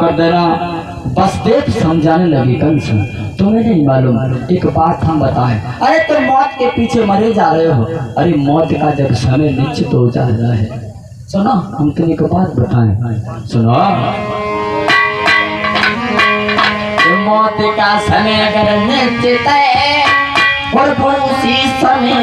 कर देना। बस देख समझाने लगी कंस, तुम्हें नहीं मालूम, एक बात हम बताएं। अरे तुम मौत के पीछे मरे जा रहे हो। अरे मौत का जब समय निश्चित हो जा रहा है, सुनो हम तुम्हें एक बात बताएं, सुनो। मौत का समय अगर निश्चित है और उसी समय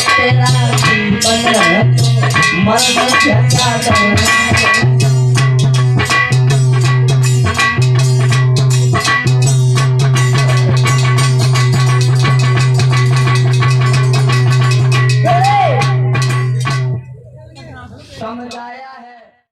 तेरा जीवन मरण